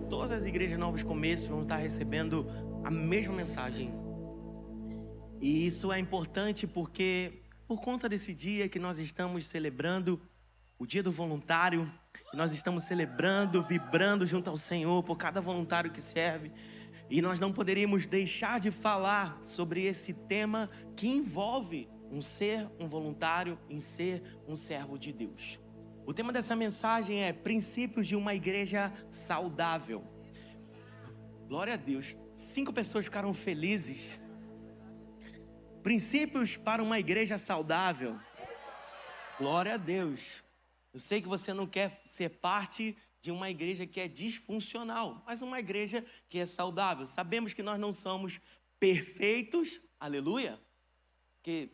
todas as igrejas Novos Começos vão estar recebendo a mesma mensagem. E isso é importante porque, por conta desse dia que nós estamos celebrando, o Dia do Voluntário, nós estamos celebrando, vibrando junto ao Senhor por cada voluntário que serve. E nós não poderíamos deixar de falar sobre esse tema que envolve ser um voluntário em ser um servo de Deus. O tema dessa mensagem é princípios de uma igreja saudável. Glória a Deus. 5 pessoas ficaram felizes. Princípios para uma igreja saudável. Glória a Deus. Eu sei que você não quer ser parte de uma igreja que é disfuncional, mas uma igreja que é saudável. Sabemos que nós não somos perfeitos, aleluia, porque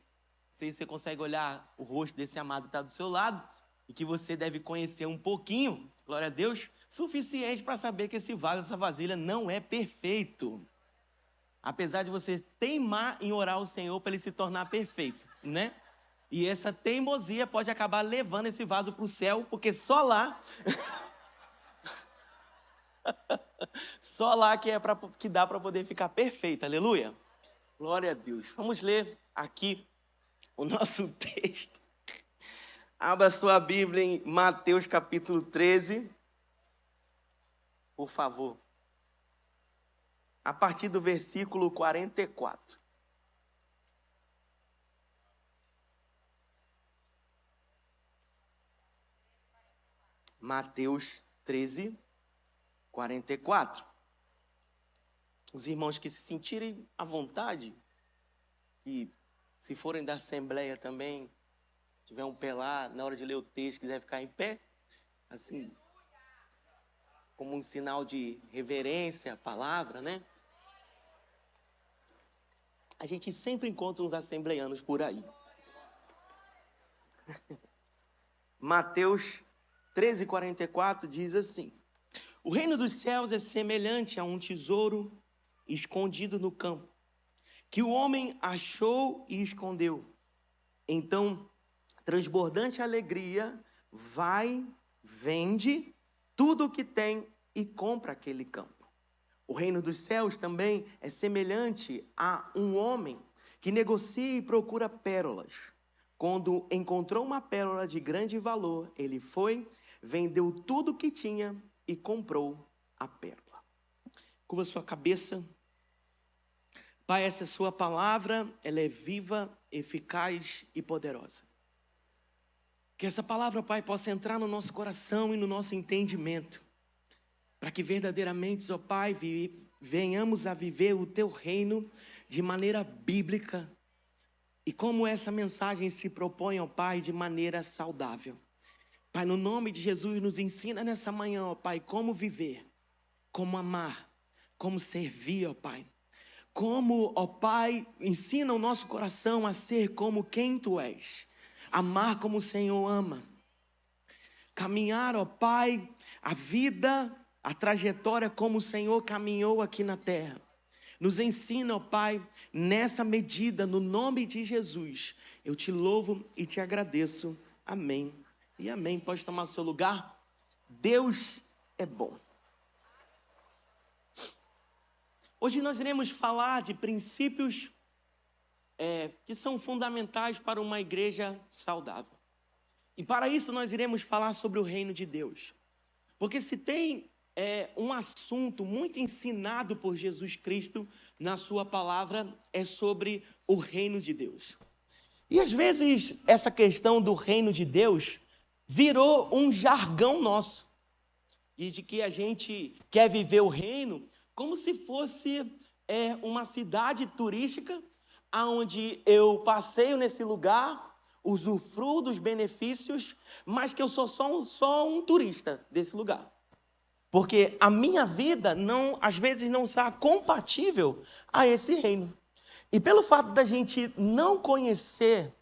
se você consegue olhar o rosto desse amado que está do seu lado e que você deve conhecer um pouquinho, glória a Deus, suficiente para saber que esse vaso, essa vasilha não é perfeito. Apesar de você teimar em orar ao Senhor para ele se tornar perfeito, né? E essa teimosia pode acabar levando esse vaso para o céu, porque só lá... só lá que dá para poder ficar perfeito, aleluia. Glória a Deus. Vamos ler aqui o nosso texto. Abra sua Bíblia em Mateus capítulo 13, por favor. A partir do versículo 44. Mateus 13, 44. Os irmãos que se sentirem à vontade, e se forem da Assembleia também, tiver um pé lá, na hora de ler o texto, quiser ficar em pé, assim, como um sinal de reverência à palavra, né? A gente sempre encontra uns assembleianos por aí. Mateus 13, 44 diz assim: o reino dos céus é semelhante a um tesouro escondido no campo, que o homem achou e escondeu. Então, transbordante alegria, vai, vende tudo o que tem e compra aquele campo. O reino dos céus também é semelhante a um homem que negocia e procura pérolas. Quando encontrou uma pérola de grande valor, ele foi, vendeu tudo o que tinha e comprou a pérola. Curva sua cabeça. Pai, essa é a sua palavra, ela é viva, eficaz e poderosa. Que essa palavra, Pai, possa entrar no nosso coração e no nosso entendimento, para que verdadeiramente, ó Pai, venhamos a viver o Teu reino de maneira bíblica, e como essa mensagem se propõe, ó Pai, de maneira saudável. Pai, no nome de Jesus, nos ensina nessa manhã, ó Pai, como viver, como amar, como servir, ó Pai. Como, ó Pai, ensina o nosso coração a ser como quem Tu és. Amar como o Senhor ama. Caminhar, ó Pai, a vida, a trajetória como o Senhor caminhou aqui na terra. Nos ensina, ó Pai, nessa medida, no nome de Jesus. Eu Te louvo e Te agradeço. Amém. E amém. Pode tomar o seu lugar. Deus é bom. Hoje nós iremos falar de princípios que são fundamentais para uma igreja saudável. E para isso nós iremos falar sobre o reino de Deus. Porque se tem um assunto muito ensinado por Jesus Cristo na sua palavra, é sobre o reino de Deus. E às vezes essa questão do reino de Deus virou um jargão nosso, e de que a gente quer viver o reino como se fosse uma cidade turística, onde eu passeio nesse lugar, usufruo dos benefícios, mas que eu sou só um turista desse lugar. Porque a minha vida, às vezes, não está compatível a esse reino. E pelo fato da gente não conhecer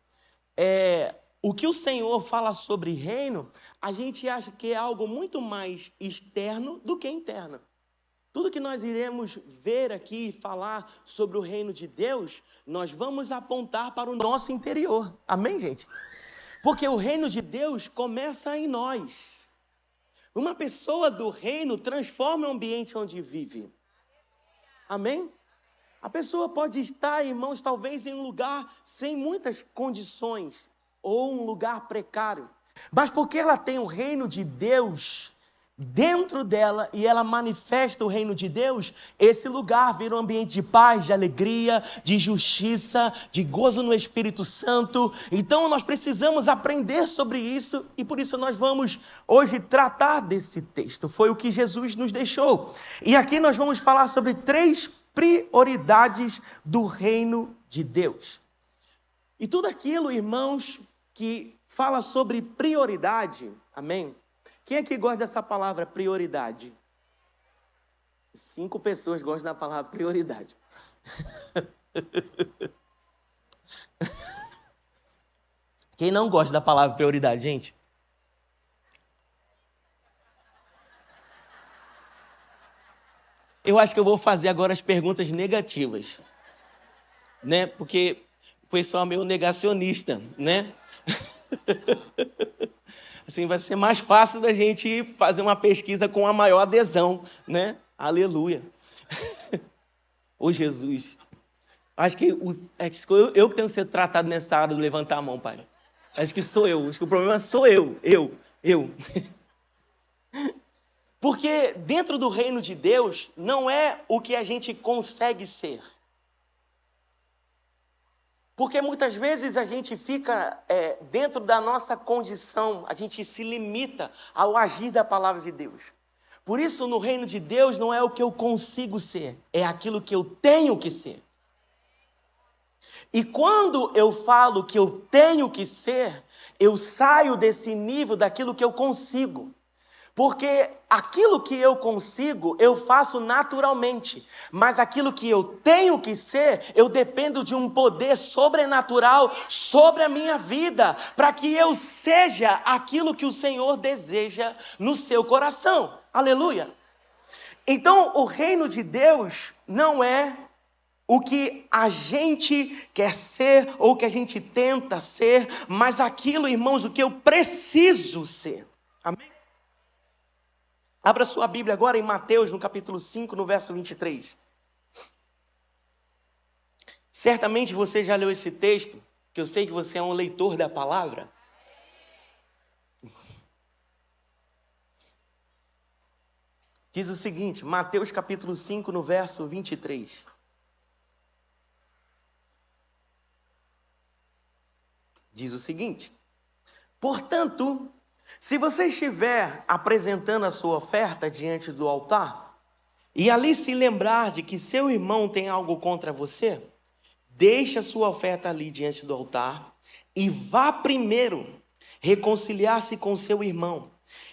o que o Senhor fala sobre reino, a gente acha que é algo muito mais externo do que interno. Tudo que nós iremos ver aqui e falar sobre o reino de Deus, nós vamos apontar para o nosso interior. Amém, gente? Porque o reino de Deus começa em nós. Uma pessoa do reino transforma o ambiente onde vive. Amém? A pessoa pode estar, irmãos, talvez em um lugar sem muitas condições, ou um lugar precário. Mas porque ela tem o reino de Deus dentro dela e ela manifesta o reino de Deus, esse lugar vira um ambiente de paz, de alegria, de justiça, de gozo no Espírito Santo. Então nós precisamos aprender sobre isso e por isso nós vamos hoje tratar desse texto. Foi o que Jesus nos deixou. E aqui nós vamos falar sobre 3 prioridades do reino de Deus. E tudo aquilo, irmãos, que fala sobre prioridade, amém? Quem aqui gosta dessa palavra prioridade? 5 pessoas gostam da palavra prioridade. Quem não gosta da palavra prioridade, gente? Eu acho que eu vou fazer agora as perguntas negativas, né? Porque o pessoal é meio negacionista, né? Assim vai ser mais fácil da gente fazer uma pesquisa com a maior adesão, né? Aleluia. Ô Jesus. Acho que eu que tenho que ser tratado nessa área do levantar a mão, Pai. Acho que sou eu. Acho que o problema sou eu. Porque dentro do reino de Deus não é o que a gente consegue ser. Porque muitas vezes a gente fica dentro da nossa condição, a gente se limita ao agir da palavra de Deus. Por isso, no reino de Deus não é o que eu consigo ser, é aquilo que eu tenho que ser. E quando eu falo que eu tenho que ser, eu saio desse nível daquilo que eu consigo. Porque aquilo que eu consigo, eu faço naturalmente. Mas aquilo que eu tenho que ser, eu dependo de um poder sobrenatural sobre a minha vida, para que eu seja aquilo que o Senhor deseja no seu coração. Aleluia! Então, o reino de Deus não é o que a gente quer ser ou o que a gente tenta ser, mas aquilo, irmãos, o que eu preciso ser. Amém? Abra sua Bíblia agora em Mateus, no capítulo 5, no verso 23. Certamente você já leu esse texto, que eu sei que você é um leitor da palavra. Diz o seguinte, Mateus capítulo 5, no verso 23. Diz o seguinte: portanto, se você estiver apresentando a sua oferta diante do altar, e ali se lembrar de que seu irmão tem algo contra você, deixe a sua oferta ali diante do altar e vá primeiro reconciliar-se com seu irmão.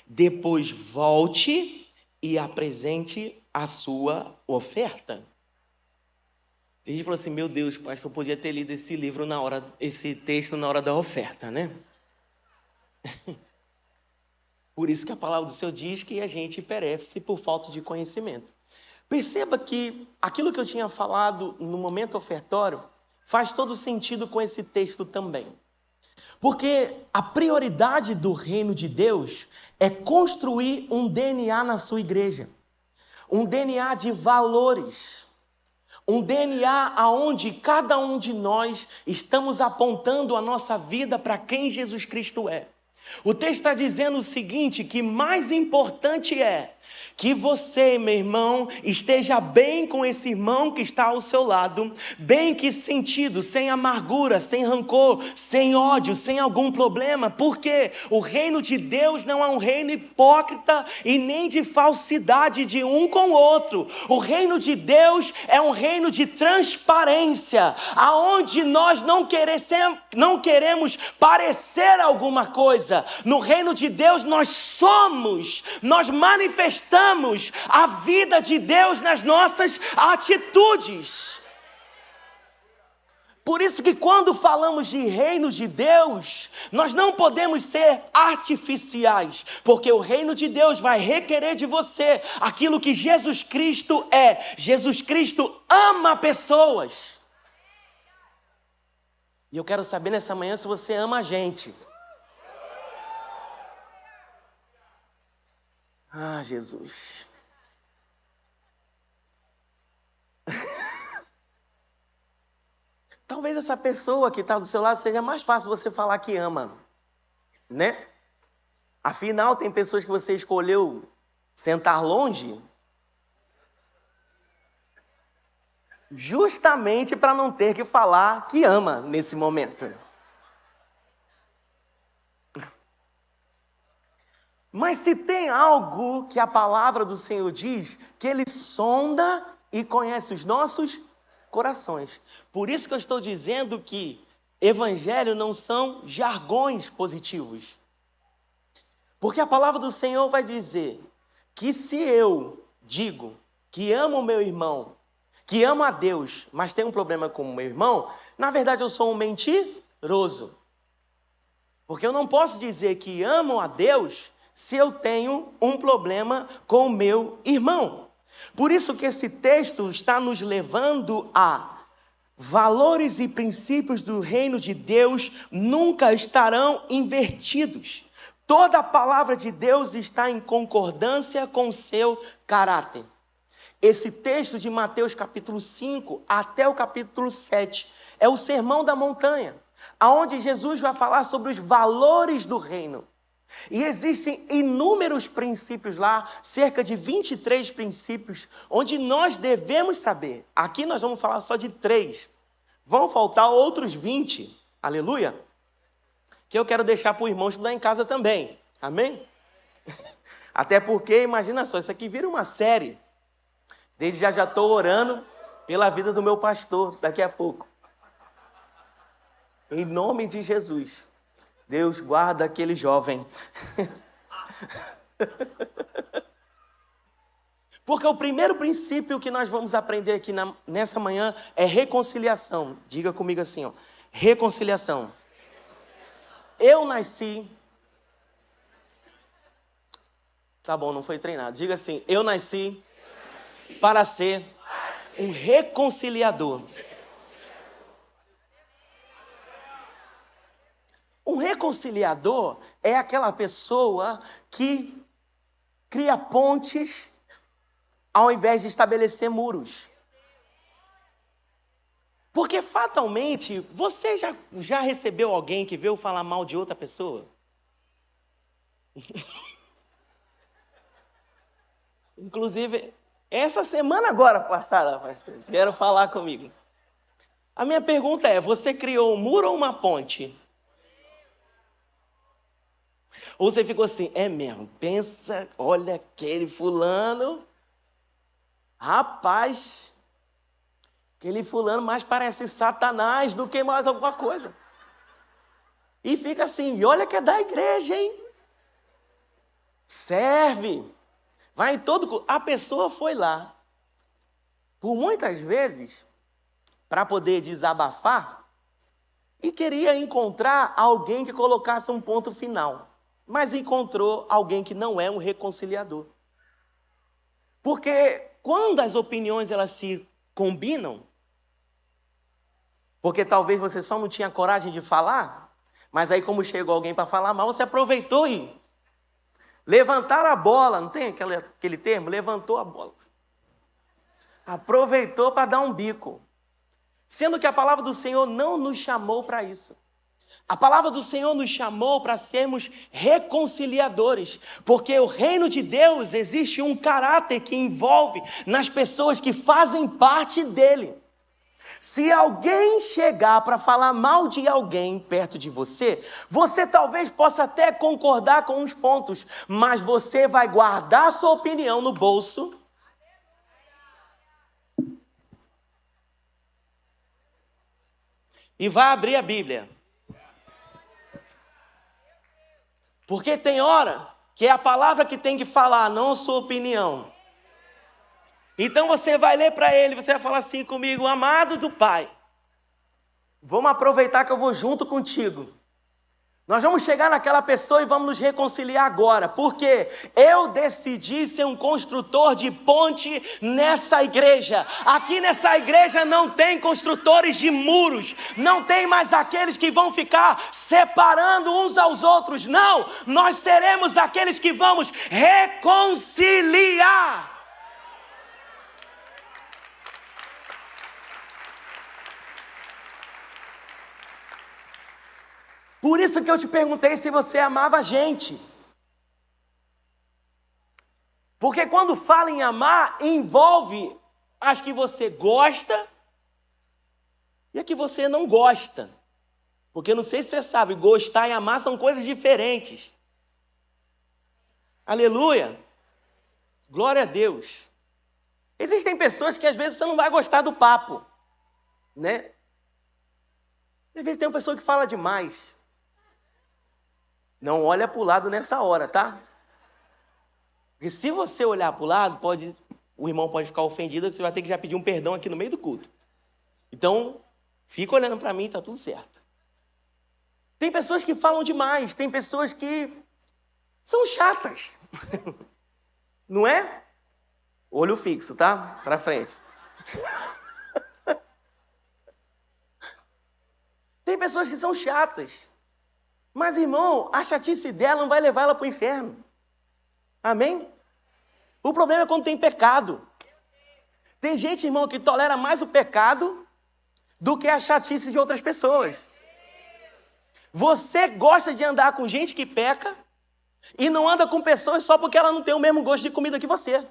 Depois volte e apresente a sua oferta. A gente falou assim, meu Deus, pastor, eu podia ter lido esse livro esse texto na hora da oferta, né? Por isso que a palavra do Senhor diz que a gente perece por falta de conhecimento. Perceba que aquilo que eu tinha falado no momento ofertório faz todo sentido com esse texto também. Porque a prioridade do reino de Deus é construir um DNA na sua igreja. Um DNA de valores. Um DNA aonde cada um de nós estamos apontando a nossa vida para quem Jesus Cristo é. O texto está dizendo o seguinte, que mais importante é que você, meu irmão, esteja bem com esse irmão que está ao seu lado, bem que sentido, sem amargura, sem rancor, sem ódio, sem algum problema, porque o reino de Deus não é um reino hipócrita e nem de falsidade de um com o outro. O reino de Deus é um reino de transparência, aonde nós não queremos parecer alguma coisa. No reino de Deus nós manifestamos a vida de Deus nas nossas atitudes. Por isso que quando falamos de reino de Deus, nós não podemos ser artificiais, porque o reino de Deus vai requerer de você aquilo que Jesus Cristo é. Jesus Cristo ama pessoas. E eu quero saber nessa manhã se você ama a gente. Ah, Jesus. Talvez essa pessoa que está do seu lado seja mais fácil você falar que ama, né? Afinal, tem pessoas que você escolheu sentar longe justamente para não ter que falar que ama nesse momento. Mas se tem algo que a palavra do Senhor diz, que Ele sonda e conhece os nossos corações. Por isso que eu estou dizendo que evangelho não são jargões positivos. Porque a palavra do Senhor vai dizer que se eu digo que amo o meu irmão, que amo a Deus, mas tenho um problema com o meu irmão, na verdade eu sou um mentiroso. Porque eu não posso dizer que amo a Deus se eu tenho um problema com o meu irmão. Por isso que esse texto está nos levando a valores e princípios do reino de Deus nunca estarão invertidos. Toda a palavra de Deus está em concordância com o seu caráter. Esse texto de Mateus capítulo 5 até o capítulo 7 é o Sermão da Montanha, aonde Jesus vai falar sobre os valores do reino. E existem inúmeros princípios lá, cerca de 23 princípios, onde nós devemos saber. Aqui nós vamos falar só de 3. Vão faltar outros 20, aleluia, que eu quero deixar para o irmão estudar em casa também, amém? Até porque, imagina só, isso aqui vira uma série. Desde já estou orando pela vida do meu pastor, daqui a pouco. Em nome de Jesus. Deus guarda aquele jovem. Porque o primeiro princípio que nós vamos aprender aqui nessa manhã é reconciliação. Diga comigo assim, ó. Reconciliação. Eu nasci... Tá bom, não foi treinado. Diga assim, eu nasci para ser um reconciliador. Um reconciliador é aquela pessoa que cria pontes ao invés de estabelecer muros. Porque fatalmente, você já recebeu alguém que veio falar mal de outra pessoa? Inclusive, essa semana agora passada, pastor, vieram falar comigo. A minha pergunta é, você criou um muro ou uma ponte? Ou você ficou assim, é mesmo, pensa, olha aquele fulano, rapaz, aquele fulano mais parece Satanás do que mais alguma coisa. E fica assim, e olha que é da igreja, hein? Serve, vai em todo... A pessoa foi lá, por muitas vezes, para poder desabafar, e queria encontrar alguém que colocasse um ponto final. Mas encontrou alguém que não é um reconciliador. Porque quando as opiniões elas se combinam, porque talvez você só não tinha coragem de falar, mas aí como chegou alguém para falar mal, você aproveitou e levantaram a bola, não tem aquele termo? Levantou a bola. Aproveitou para dar um bico. Sendo que a palavra do Senhor não nos chamou para isso. A palavra do Senhor nos chamou para sermos reconciliadores, porque o reino de Deus existe um caráter que envolve nas pessoas que fazem parte dele. Se alguém chegar para falar mal de alguém perto de você, você talvez possa até concordar com uns pontos, mas você vai guardar sua opinião no bolso. E vai abrir a Bíblia. Porque tem hora que é a palavra que tem que falar, não a sua opinião. Então você vai ler para ele, você vai falar assim comigo, amado do Pai, vamos aproveitar que eu vou junto contigo. Nós vamos chegar naquela pessoa e vamos nos reconciliar agora, porque eu decidi ser um construtor de ponte nessa igreja. Aqui nessa igreja não tem construtores de muros, não tem mais aqueles que vão ficar separando uns aos outros, não. Nós seremos aqueles que vamos reconciliar. Por isso que eu te perguntei se você amava a gente. Porque quando fala em amar, envolve as que você gosta e a que você não gosta. Porque não sei se você sabe, gostar e amar são coisas diferentes. Aleluia! Glória a Deus. Existem pessoas que às vezes você não vai gostar do papo, né? Às vezes tem uma pessoa que fala demais. Não olha para o lado nessa hora, tá? Porque se você olhar para o lado, o irmão pode ficar ofendido, você vai ter que já pedir um perdão aqui no meio do culto. Então, fica olhando para mim, tá tudo certo. Tem pessoas que falam demais, tem pessoas que são chatas. Não é? Olho fixo, tá? Para frente. Tem pessoas que são chatas. Mas, irmão, a chatice dela não vai levar ela para o inferno. Amém? O problema é quando tem pecado. Tem gente, irmão, que tolera mais o pecado do que a chatice de outras pessoas. Você gosta de andar com gente que peca e não anda com pessoas só porque ela não tem o mesmo gosto de comida que você.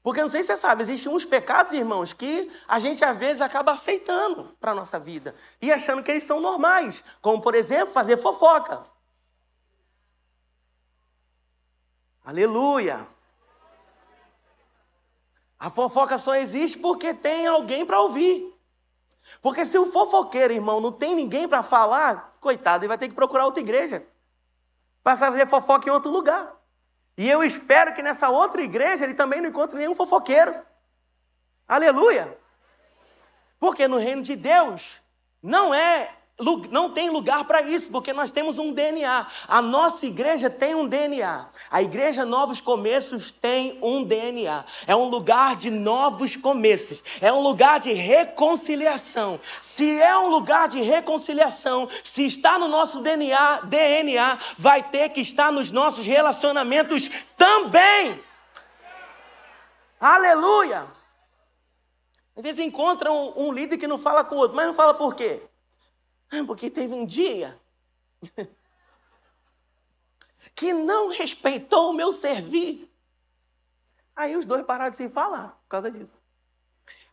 Porque não sei se você sabe, existem uns pecados, irmãos, que a gente às vezes acaba aceitando para a nossa vida e achando que eles são normais, como por exemplo, fazer fofoca. Aleluia! A fofoca só existe porque tem alguém para ouvir. Porque se o fofoqueiro, irmão, não tem ninguém para falar, coitado, ele vai ter que procurar outra igreja, passar a fazer fofoca em outro lugar. E eu espero que nessa outra igreja ele também não encontre nenhum fofoqueiro. Aleluia! Porque no reino de Deus não tem lugar para isso, porque nós temos um DNA. A nossa igreja tem um DNA. A igreja Novos Começos tem um DNA. É um lugar de novos começos. É um lugar de reconciliação. Se é um lugar de reconciliação, se está no nosso DNA, vai ter que estar nos nossos relacionamentos também. Aleluia! Às vezes encontram um líder que não fala com o outro, mas não fala por quê? Porque teve um dia que não respeitou o meu servir. Aí os dois pararam de se falar por causa disso.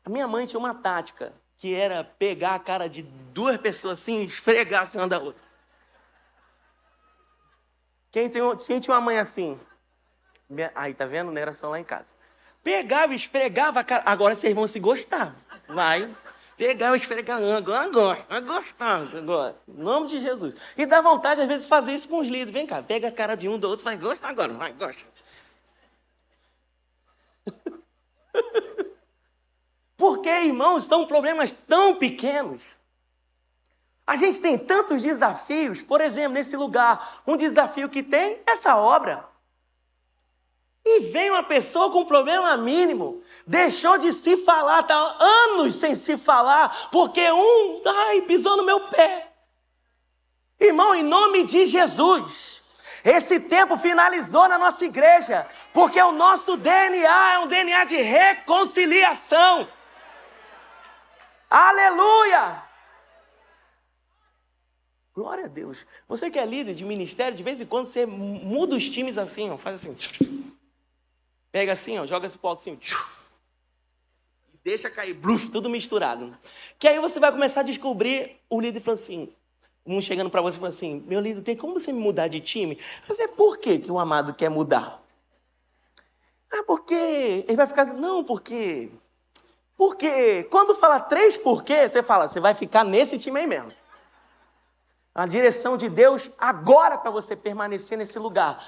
A minha mãe tinha uma tática, que era pegar a cara de duas pessoas assim e esfregar assim uma da outra. Quem tinha uma mãe assim? Aí, tá vendo? Não era só lá em casa. Pegava e esfregava a cara. Agora vocês vão se gostar. Vai. Pegava e esfregava. Agora gosto. Agora. Em nome de Jesus. E dá vontade, às vezes, de fazer isso com os líderes. Vem cá, pega a cara de um do outro, vai gostar agora. Vai, gosta. Porque, irmãos, são problemas tão pequenos. A gente tem tantos desafios. Por exemplo, nesse lugar, um desafio que tem essa obra. E vem uma pessoa com um problema mínimo, deixou de se falar, está anos sem se falar, porque pisou no meu pé. Irmão, em nome de Jesus, esse tempo finalizou na nossa igreja, porque o nosso DNA é um DNA de reconciliação. Aleluia! Glória a Deus. Você que é líder de ministério, de vez em quando você muda os times assim, ó, faz assim. Pega assim, ó, joga esse pau assim, e deixa cair, bluf, tudo misturado. Que aí você vai começar a descobrir, o líder falando assim, um chegando para você e falando assim, meu líder, tem como você me mudar de time? Mas por que o amado quer mudar? Porque ele vai ficar assim, não, porque quando fala 3 porquê, você fala, você vai ficar nesse time aí mesmo. A direção de Deus agora para você permanecer nesse lugar.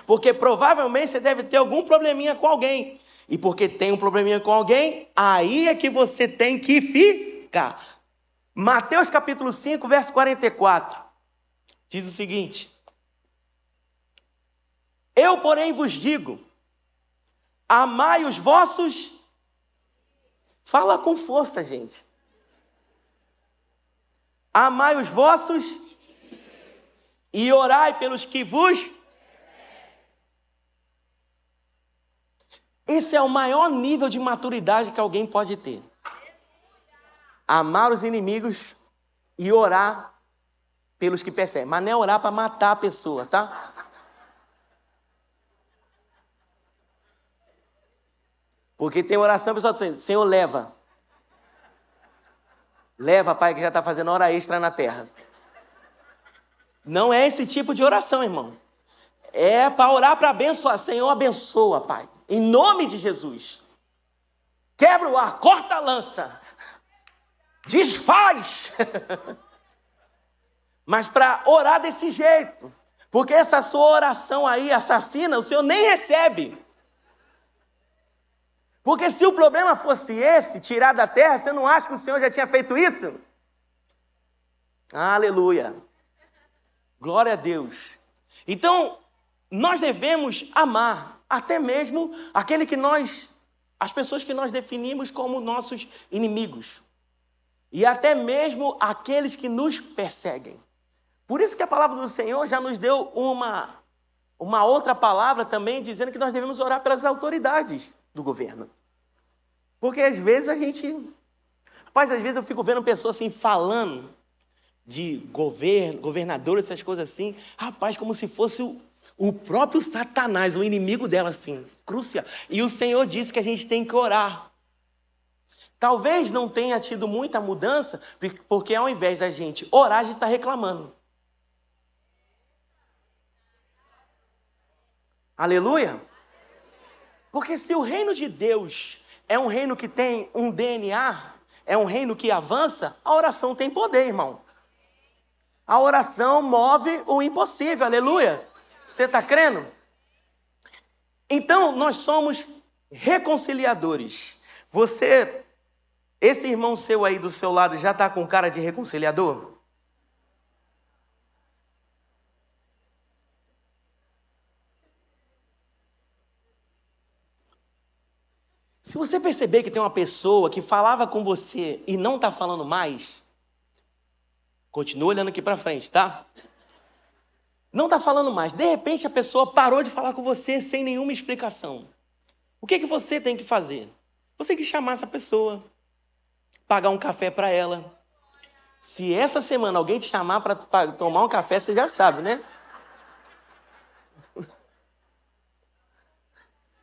Porque provavelmente você deve ter algum probleminha com alguém. E porque tem um probleminha com alguém, aí é que você tem que ficar. Mateus capítulo 5, verso 44. Diz o seguinte: eu, porém, vos digo, amai os vossos... Fala com força, gente. Amai os vossos e orai pelos que vos... Esse é o maior nível de maturidade que alguém pode ter. Amar os inimigos e orar pelos que perseguem. Mas não é orar para matar a pessoa, tá? Porque tem oração, o pessoal dizendo, Senhor, leva. Leva, Pai, que já está fazendo hora extra na terra. Não é esse tipo de oração, irmão. É para orar para abençoar. Senhor, abençoa, Pai. Em nome de Jesus. Quebra o ar, corta a lança. Desfaz. Mas para orar desse jeito. Porque essa sua oração aí, assassina, o Senhor nem recebe. Porque se o problema fosse esse, tirar da terra, você não acha que o Senhor já tinha feito isso? Aleluia. Glória a Deus. Então, nós devemos amar até mesmo as pessoas que nós definimos como nossos inimigos. E até mesmo aqueles que nos perseguem. Por isso que a palavra do Senhor já nos deu uma outra palavra também, dizendo que nós devemos orar pelas autoridades do governo. Porque às vezes às vezes eu fico vendo pessoas assim falando de governo, governador, essas coisas assim. Rapaz, como se fosse o próprio Satanás, o inimigo dela assim, crucial. E o Senhor disse que a gente tem que orar. Talvez não tenha tido muita mudança, porque ao invés da gente orar, a gente está reclamando. Aleluia? Porque se o reino de Deus é um reino que tem um DNA, é um reino que avança, a oração tem poder, irmão. A oração move o impossível, aleluia. Você está crendo? Então, nós somos reconciliadores. Esse irmão seu aí do seu lado já está com cara de reconciliador? Se você perceber que tem uma pessoa que falava com você e não está falando mais, continua olhando aqui para frente, tá? Não está falando mais. De repente a pessoa parou de falar com você sem nenhuma explicação. O que você tem que fazer? Você tem que chamar essa pessoa, pagar um café para ela. Se essa semana alguém te chamar para tomar um café, você já sabe, né?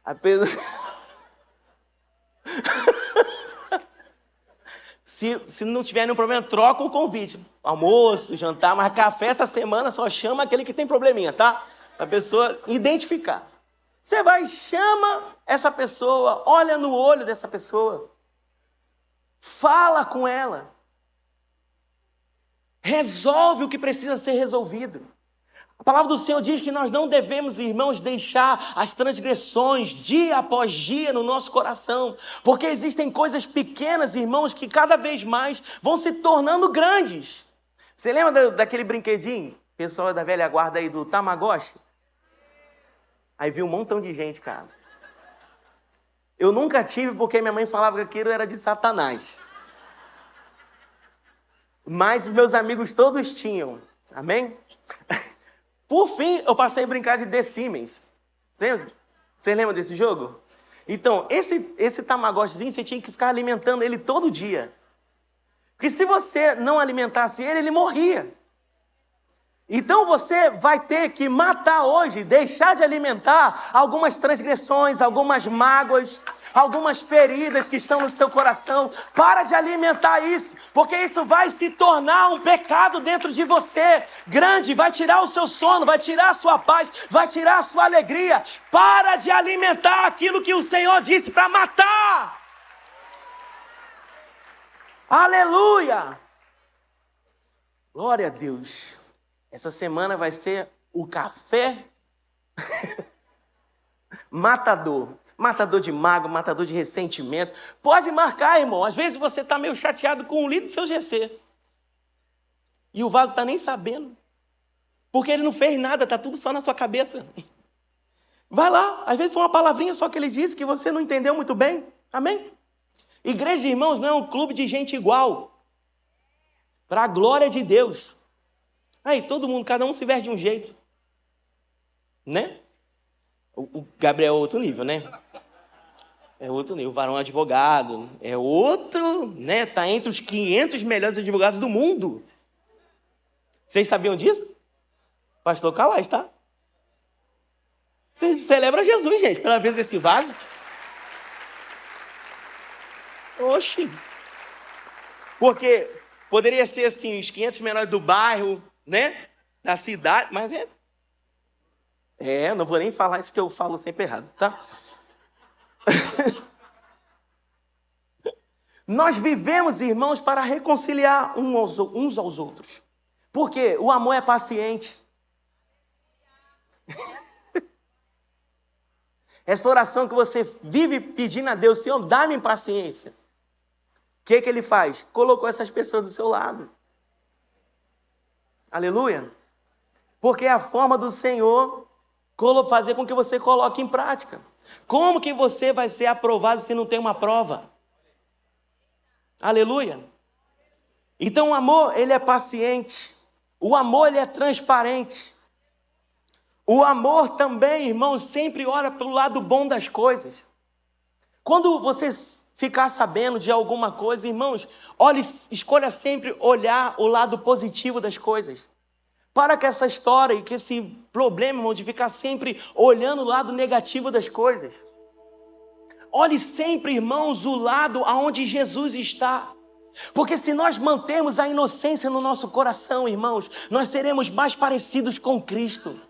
A pessoa... Se não tiver nenhum problema, troca o convite. Almoço, jantar, mas café essa semana só chama aquele que tem probleminha, tá? A pessoa identificar. Você vai, chama essa pessoa, olha no olho dessa pessoa. Fala com ela. Resolve o que precisa ser resolvido. A palavra do Senhor diz que nós não devemos, irmãos, deixar as transgressões dia após dia no nosso coração. Porque existem coisas pequenas, irmãos, que cada vez mais vão se tornando grandes. Você lembra daquele brinquedinho? Pessoal da velha guarda aí do Tamagotchi? Aí viu um montão de gente, cara. Eu nunca tive porque minha mãe falava que aquilo era de Satanás. Mas os meus amigos todos tinham. Amém? Por fim, eu passei a brincar de The Sims. Você lembra desse jogo? Então, esse Tamagotchizinho, você tinha que ficar alimentando ele todo dia. Porque se você não alimentasse ele, ele morria. Então você vai ter que matar hoje, deixar de alimentar algumas transgressões, algumas mágoas, algumas feridas que estão no seu coração. Para de alimentar isso, porque isso vai se tornar um pecado dentro de você, grande, vai tirar o seu sono, vai tirar a sua paz, vai tirar a sua alegria. Para de alimentar aquilo que o Senhor disse para matar. Aleluia! Glória a Deus. Essa semana vai ser o café matador. Matador de mágoa, matador de ressentimento. Pode marcar, irmão. Às vezes você está meio chateado com um litro do seu GC. E o vaso está nem sabendo. Porque ele não fez nada, está tudo só na sua cabeça. Vai lá, às vezes foi uma palavrinha só que ele disse que você não entendeu muito bem. Amém? Igreja de irmãos não é um clube de gente igual. Para a glória de Deus. Aí, todo mundo, cada um se veste de um jeito. Né? O Gabriel é outro nível, né? É outro nível. O varão advogado é outro, né? Está entre os 500 melhores advogados do mundo. Vocês sabiam disso? Pastor Calais, tá? Você celebra Jesus, gente, pela venda desse vaso. Oxi. Porque poderia ser assim, os 500 melhores do bairro, né? Da cidade, mas não vou nem falar isso que eu falo sempre errado, tá? Nós vivemos, irmãos, para reconciliar uns aos outros. Porque o amor é paciente. Essa oração que você vive pedindo a Deus, Senhor, dá-me paciência. O que ele faz? Colocou essas pessoas do seu lado. Aleluia. Porque é a forma do Senhor fazer com que você coloque em prática. Como que você vai ser aprovado se não tem uma prova? Aleluia. Então o amor, ele é paciente. O amor, ele é transparente. O amor também, irmãos, sempre olha pelo lado bom das coisas. Quando você ficar sabendo de alguma coisa, irmãos, escolha sempre olhar o lado positivo das coisas. Para que essa história e que esse problema, irmão, de ficar sempre olhando o lado negativo das coisas. Olhe sempre, irmãos, o lado aonde Jesus está. Porque se nós mantermos a inocência no nosso coração, irmãos, nós seremos mais parecidos com Cristo.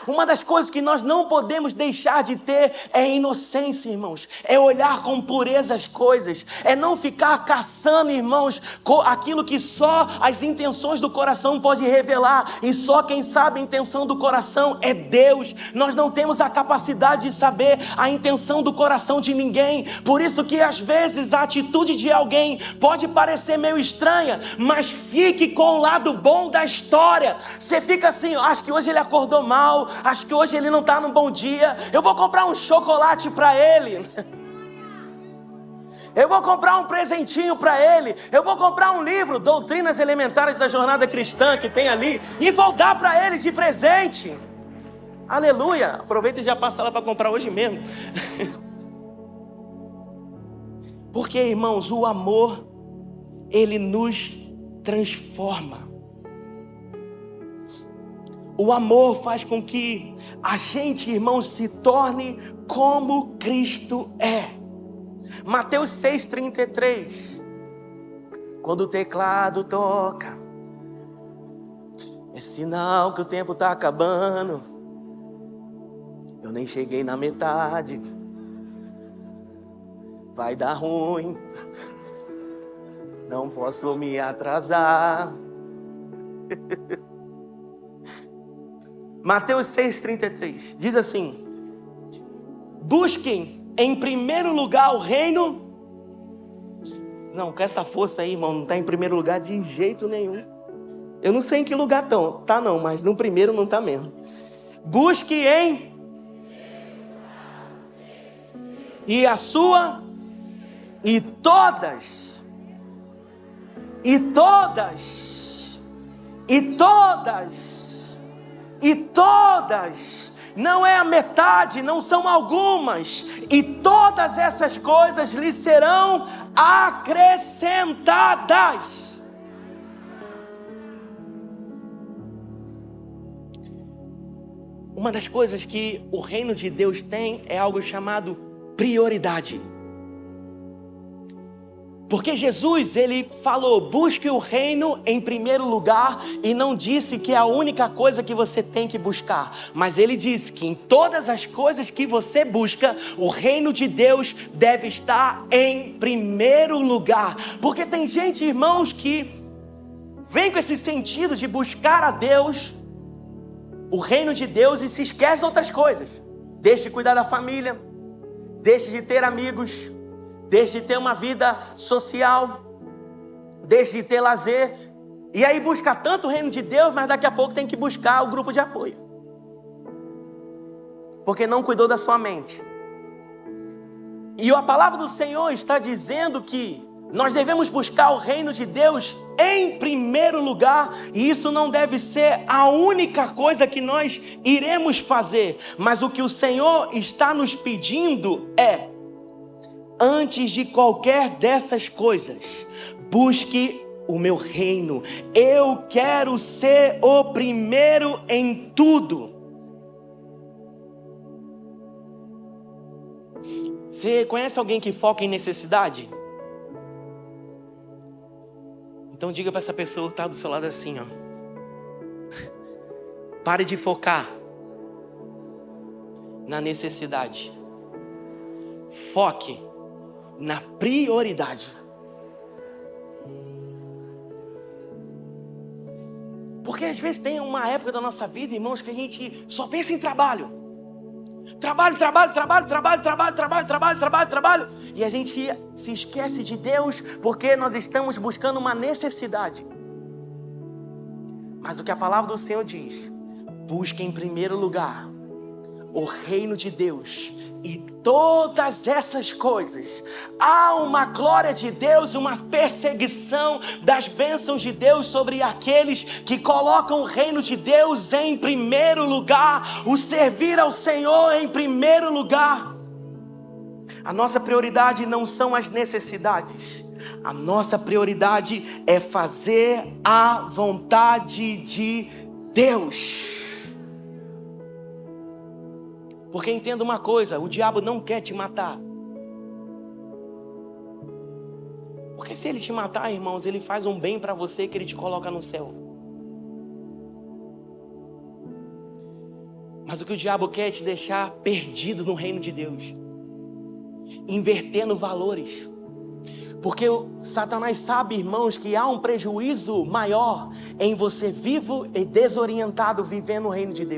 Uma das coisas que nós não podemos deixar de ter é inocência, irmãos. É olhar com pureza as coisas. É não ficar caçando, irmãos, aquilo que só as intenções do coração pode revelar. E só quem sabe a intenção do coração é Deus. Nós não temos a capacidade de saber a intenção do coração de ninguém. Por isso que às vezes a atitude de alguém pode parecer meio estranha, mas fique com o lado bom da história. Você fica assim, acho que hoje ele acordou mal, acho que hoje ele não está num bom dia, eu vou comprar um chocolate para ele, eu vou comprar um presentinho para ele, eu vou comprar um livro, Doutrinas Elementares da Jornada Cristã, que tem ali, e vou dar para ele de presente. Aleluia, aproveita e já passa lá para comprar hoje mesmo. Porque, irmãos, o amor, ele nos transforma. O amor faz com que a gente, irmãos, se torne como Cristo é. Mateus 6,33. Quando o teclado toca, é sinal que o tempo está acabando. Eu nem cheguei na metade. Vai dar ruim. Não posso me atrasar. Mateus 6,33 diz assim: busquem em primeiro lugar o reino. Não, com essa força aí, irmão, não está em primeiro lugar de jeito nenhum. Eu não sei em que lugar tá não, mas no primeiro não está mesmo. Busque em e a sua e todas não é a metade, não são algumas, e todas essas coisas lhe serão acrescentadas. Uma das coisas que o reino de Deus tem é algo chamado prioridade. Porque Jesus, ele falou, busque o reino em primeiro lugar, e não disse que é a única coisa que você tem que buscar, mas ele disse que em todas as coisas que você busca, o reino de Deus deve estar em primeiro lugar. Porque tem gente, irmãos, que vem com esse sentido de buscar a Deus, o reino de Deus, e se esquece de outras coisas. Deixe de cuidar da família, deixe de ter amigos, deixe de ter uma vida social, deixe de ter lazer, E aí busca tanto o reino de Deus, mas daqui a pouco tem que buscar o grupo de apoio. Porque não cuidou da sua mente. E a palavra do Senhor está dizendo que nós devemos buscar o reino de Deus em primeiro lugar. E isso não deve ser a única coisa que nós iremos fazer. Mas o que o Senhor está nos pedindo é: antes de qualquer dessas coisas, busque o meu reino. Eu quero ser o primeiro em tudo. Você conhece alguém que foca em necessidade? Então diga para essa pessoa que está do seu lado assim, ó. Pare de focar na necessidade. Foque na prioridade. Porque às vezes tem uma época da nossa vida, irmãos, que a gente só pensa em trabalho. Trabalho. E a gente se esquece de Deus porque nós estamos buscando uma necessidade. Mas o que a palavra do Senhor diz: busque em primeiro lugar o reino de Deus, e todas essas coisas, há uma glória de Deus, uma perseguição das bênçãos de Deus sobre aqueles que colocam o reino de Deus em primeiro lugar, o servir ao Senhor em primeiro lugar. A nossa prioridade não são as necessidades, a nossa prioridade é fazer a vontade de Deus. Porque entenda uma coisa, o diabo não quer te matar. Porque se ele te matar, irmãos, ele faz um bem para você que ele te coloca no céu. Mas o que o diabo quer é te deixar perdido no reino de Deus, invertendo valores. Porque Satanás sabe, irmãos, que há um prejuízo maior em você vivo e desorientado vivendo o reino de Deus.